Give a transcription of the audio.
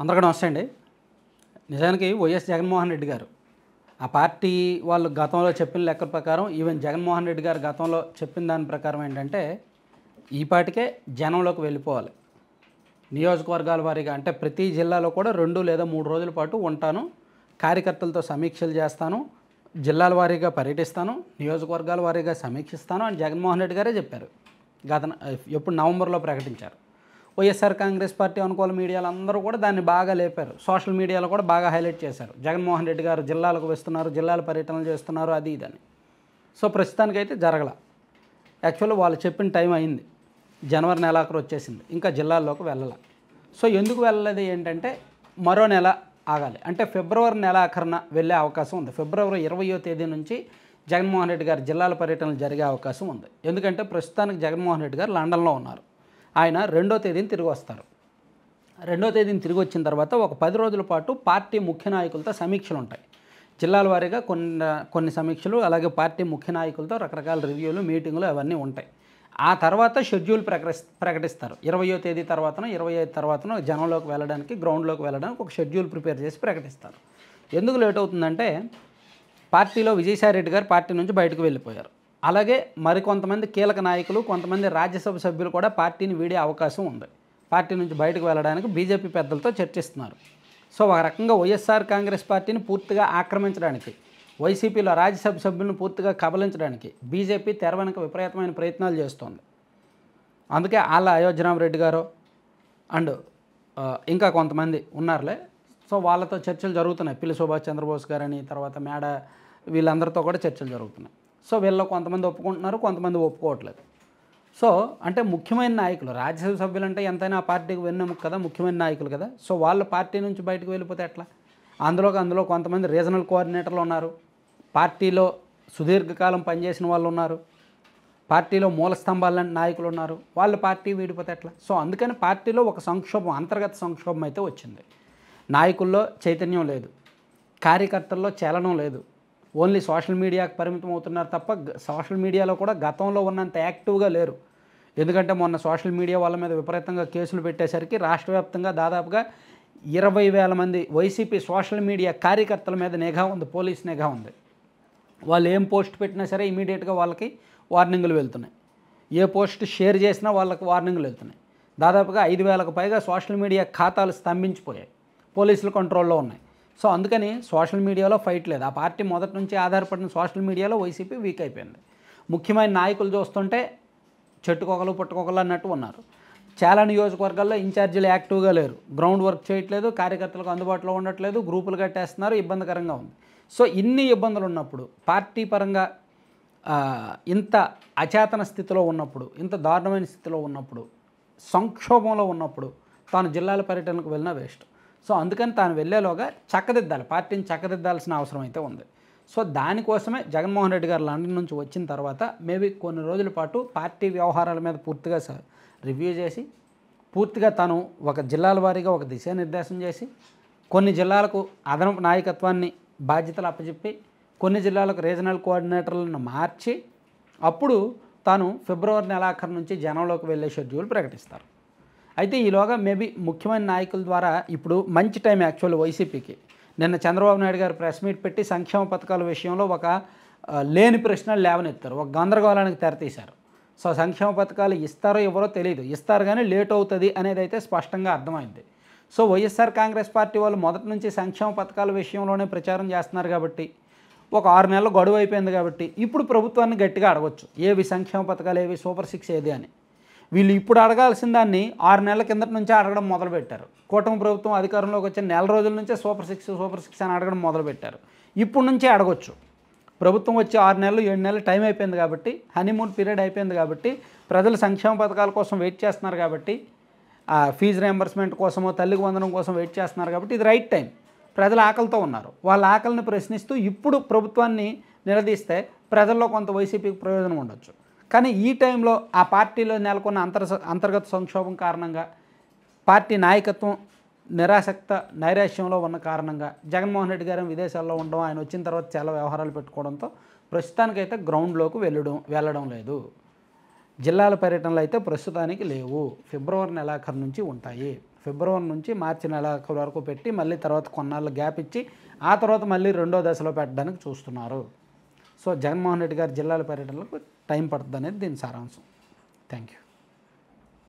అందరికీ నమస్తే అండి. నిజానికి వైఎస్ జగన్మోహన్ రెడ్డి గారు ఆ పార్టీ వాళ్ళు గతంలో చెప్పిన లెక్కల ప్రకారం ఈవెన్ జగన్మోహన్ రెడ్డి గారు గతంలో చెప్పిన దాని ప్రకారం ఏంటంటే ఈ పాటికే జనంలోకి వెళ్ళిపోవాలి. నియోజకవర్గాల వారీగా అంటే ప్రతి జిల్లాలో కూడా 2 లేదా 3 రోజుల పాటు ఉంటాను. కార్యకర్తలతో సమీక్షలు చేస్తాను. జిల్లాల వారీగా పర్యటిస్తాను. నియోజకవర్గాల వారీగా సమీక్షిస్తాను అని జగన్మోహన్ రెడ్డి గారే చెప్పారు. గత ఎప్పుడు నవంబర్లో ప్రకటించారు. వైఎస్ఆర్ కాంగ్రెస్ పార్టీ అనుకూల మీడియాలు అందరూ కూడా దాన్ని బాగా లేపారు. సోషల్ మీడియాలో కూడా బాగా హైలైట్ చేశారు. జగన్మోహన్ రెడ్డి గారు జిల్లాలకు వస్తున్నారు, జిల్లాల పర్యటనలు చేస్తున్నారు, అది ఇదని. సో ప్రస్తుతానికైతే జరగల. యాక్చువల్లీ వాళ్ళు చెప్పిన టైం అయింది. జనవరి నెలాఖరు వచ్చేసింది. ఇంకా జిల్లాల్లోకి వెళ్ళాల. సో ఎందుకు వెళ్ళలేదు ఏంటంటే మరో నెల ఆగాలి. అంటే ఫిబ్రవరి నెలాఖరున వెళ్ళే అవకాశం ఉంది. ఫిబ్రవరి 20వ తేదీ నుంచి జగన్మోహన్ రెడ్డి గారి జిల్లాల పర్యటనలు జరిగే అవకాశం ఉంది. ఎందుకంటే ప్రస్తుతానికి జగన్మోహన్ రెడ్డి గారు లండన్లో ఉన్నారు. ఆయన 2వ తేదీని తిరిగి వస్తారు. 2వ తేదీని తిరిగి వచ్చిన తర్వాత ఒక 10 రోజుల పాటు పార్టీ ముఖ్య నాయకులతో సమీక్షలు ఉంటాయి. జిల్లాల వారీగా కొన్ని సమీక్షలు, అలాగే పార్టీ ముఖ్య నాయకులతో రకరకాల రివ్యూలు, మీటింగులు అవన్నీ ఉంటాయి. ఆ తర్వాత షెడ్యూల్ ప్రకటిస్తారు. 20వ తేదీ తర్వాతనో 25 తర్వాతనో జనంలోకి వెళ్ళడానికి, గ్రౌండ్లోకి వెళ్ళడానికి ఒక షెడ్యూల్ ప్రిపేర్ చేసి ప్రకటిస్తారు. ఎందుకు లేట్ అవుతుందంటే పార్టీలో విజయసాయి రెడ్డి గారు పార్టీ నుంచి బయటకు వెళ్ళిపోయారు. అలాగే మరికొంతమంది కీలక నాయకులు, కొంతమంది రాజ్యసభ సభ్యులు కూడా పార్టీని వీడే అవకాశం ఉంది. పార్టీ నుంచి బయటకు వెళ్ళడానికి బీజేపీ పెద్దలతో చర్చిస్తున్నారు. సో ఒక రకంగా వైఎస్ఆర్ కాంగ్రెస్ పార్టీని పూర్తిగా ఆక్రమించడానికి, వైసీపీలో రాజ్యసభ సభ్యులను పూర్తిగా కబలించడానికి బీజేపీ తెర వెనుక విపరీతమైన ప్రయత్నాలు చేస్తోంది. అందుకే ఆళ్ళ అయోధ్యరామరెడ్డి గారు అండ్ ఇంకా కొంతమంది ఉన్నారులే. సో వాళ్ళతో చర్చలు జరుగుతున్నాయి. పిల్లి సుభాష్ చంద్రబోస్ గారని, తర్వాత మేడ, వీళ్ళందరితో కూడా చర్చలు జరుగుతున్నాయి. సో వీళ్ళు కొంతమంది ఒప్పుకుంటున్నారు, కొంతమంది ఒప్పుకోవట్లేదు. సో అంటే ముఖ్యమైన నాయకులు, రాజ్యసభ సభ్యులు అంటే ఎంతైనా ఆ పార్టీకి వెన్నెముక కదా, ముఖ్యమైన నాయకులు కదా. సో వాళ్ళ పార్టీ నుంచి బయటకు వెళ్ళిపోతే ఎట్లా? అందులో కొంతమంది రీజనల్ కోఆర్డినేటర్లు ఉన్నారు, పార్టీలో సుదీర్ఘకాలం పనిచేసిన వాళ్ళు ఉన్నారు, పార్టీలో మూల స్తంభాలంటే నాయకులు ఉన్నారు. వాళ్ళ పార్టీ వీడిపోతే ఎట్లా? సో అందుకని పార్టీలో ఒక సంక్షోభం, అంతర్గత సంక్షోభం అయితే వచ్చింది. నాయకుల్లో చైతన్యం లేదు, కార్యకర్తల్లో చలనం లేదు. ఓన్లీ సోషల్ మీడియాకు పరిమితం అవుతున్నారు తప్ప సోషల్ మీడియాలో కూడా గతంలో ఉన్నంత యాక్టివ్గా లేరు. ఎందుకంటే మొన్న సోషల్ మీడియా వాళ్ళ మీద విపరీతంగా కేసులు పెట్టేసరికి రాష్ట్ర వ్యాప్తంగా దాదాపుగా 20,000 మంది వైసీపీ సోషల్ మీడియా కార్యకర్తల మీద నిఘా ఉంది, పోలీస్ నిఘా ఉంది. వాళ్ళు ఏం పోస్ట్ పెట్టినా సరే ఇమీడియట్గా వాళ్ళకి వార్నింగులు వెళ్తున్నాయి. ఏ పోస్ట్ షేర్ చేసినా వాళ్ళకి వార్నింగులు వెళ్తున్నాయి. దాదాపుగా 5,000కు పైగా సోషల్ మీడియా ఖాతాలు స్తంభించిపోయాయి, పోలీసుల కంట్రోల్లో ఉన్నాయి. సో అందుకని సోషల్ మీడియాలో ఫైట్ లేదు. ఆ పార్టీ మొదటి నుంచి ఆధారపడిన సోషల్ మీడియాలో వైసీపీ వీక్ అయిపోయింది. ముఖ్యమైన నాయకులు చూస్తుంటే చెట్టుకొకలు పుట్టకొకలు అన్నట్టు ఉన్నారు. చాలా నియోజకవర్గాల్లో ఇన్ఛార్జీలు యాక్టివ్గా లేరు, గ్రౌండ్ వర్క్ చేయట్లేదు, కార్యకర్తలకు అందుబాటులో ఉండట్లేదు, గ్రూపులు కట్టేస్తున్నారు, ఇబ్బందికరంగా ఉంది. సో ఇన్ని ఇబ్బందులు ఉన్నప్పుడు, పార్టీ పరంగా ఇంత అచేతన స్థితిలో ఉన్నప్పుడు, ఇంత దారుణమైన స్థితిలో ఉన్నప్పుడు, సంక్షోభంలో ఉన్నప్పుడు తాను జిల్లాల పర్యటనకు వెళ్ళినా వేస్ట్. సో అందుకని తాను వెళ్ళేలోగా చక్కదిద్దాలి, పార్టీని చక్కదిద్దాల్సిన అవసరం అయితే ఉంది. సో దానికోసమే జగన్మోహన్ రెడ్డి గారు లండన్ నుంచి వచ్చిన తర్వాత మేబీ కొన్ని రోజుల పాటు పార్టీ వ్యవహారాల మీద పూర్తిగా రివ్యూ చేసి, పూర్తిగా తాను ఒక జిల్లాల వారీగా ఒక దిశానిర్దేశం చేసి, కొన్ని జిల్లాలకు అదనపు నాయకత్వాన్ని బాధ్యతలు అప్పచెప్పి, కొన్ని జిల్లాలకు రీజనల్ కోఆర్డినేటర్లను మార్చి, అప్పుడు తాను ఫిబ్రవరి నెలాఖరు నుంచి జనంలోకి వెళ్ళే షెడ్యూల్ ప్రకటిస్తారు. అయితే ఈలోగా మేబీ ముఖ్యమైన నాయకుల ద్వారా ఇప్పుడు మంచి టైం యాక్చువల్ వైసీపీకి. నిన్న చంద్రబాబు నాయుడు గారు ప్రెస్ మీట్ పెట్టి సంక్షేమ పథకాల విషయంలో ఒక లేని ప్రశ్నలు లేవనెత్తారు, ఒక గందరగోళానికి తెరతీశారు. సో సంక్షేమ పథకాలు ఇస్తారో ఎవరో తెలియదు, ఇస్తారు కానీ లేట్ అవుతుంది అనేది అయితే స్పష్టంగా అర్థమైంది. సో వైఎస్ఆర్ కాంగ్రెస్ పార్టీ వాళ్ళు మొదటి నుంచి సంక్షేమ పథకాల విషయంలోనే ప్రచారం చేస్తున్నారు కాబట్టి, ఒక 6 నెలలు గడువు అయిపోయింది కాబట్టి ఇప్పుడు ప్రభుత్వాన్ని గట్టిగా అడగొచ్చు, ఏవి సంక్షేమ పథకాలు, ఏవి సూపర్ 6 ఏది అని. వీళ్ళు ఇప్పుడు అడగాల్సిన దాన్ని 6 నెలల కిందట నుంచే అడగడం మొదలుపెట్టారు. కూటమి ప్రభుత్వం అధికారంలోకి వచ్చిన నెల రోజుల నుంచే సూపర్ 6 అని అడగడం మొదలుపెట్టారు. ఇప్పుడు నుంచే అడగొచ్చు. ప్రభుత్వం వచ్చి 6 నెలలు 7 నెలలు టైం అయిపోయింది కాబట్టి, హనీమూన్ పీరియడ్ అయిపోయింది కాబట్టి, ప్రజలు సంక్షేమ పథకాల కోసం వెయిట్ చేస్తున్నారు కాబట్టి, ఫీజు రియంబర్స్మెంట్ కోసమో తల్లికి వందనం కోసం వెయిట్ చేస్తున్నారు కాబట్టి ఇది రైట్ టైం. ప్రజలు ఆకలితో ఉన్నారు. వాళ్ళ ఆకలిని ప్రశ్నిస్తూ ఇప్పుడు ప్రభుత్వాన్ని నిలదీస్తే ప్రజల్లో కొంత వైసీపీకి ప్రయోజనం ఉండొచ్చు. కానీ ఈ టైంలో ఆ పార్టీలో నెలకొన్న అంతర్గత సంక్షోభం కారణంగా, పార్టీ నాయకత్వం నైరాశ్యంలో ఉన్న కారణంగా, జగన్మోహన్ రెడ్డి గారు విదేశాల్లో ఉండడం, ఆయన వచ్చిన తర్వాత చాలా వ్యవహారాలు పెట్టుకోవడంతో ప్రస్తుతానికైతే గ్రౌండ్లోకి వెళ్ళడం లేదు. జిల్లాల పర్యటనలు అయితే ప్రస్తుతానికి లేవు, ఫిబ్రవరి నెలాఖరు నుంచి ఉంటాయి. ఫిబ్రవరి నుంచి మార్చి నెలాఖరు వరకు పెట్టి మళ్ళీ తర్వాత కొన్నాళ్ళు గ్యాప్ ఇచ్చి ఆ తర్వాత మళ్ళీ రెండో దశలో పెట్టడానికి చూస్తున్నారు. సో జగన్మోహన్ రెడ్డి గారి జిల్లాల పర్యటనలకు టైం పడుతుంది అనేది దీని సారాంశం. Thank you.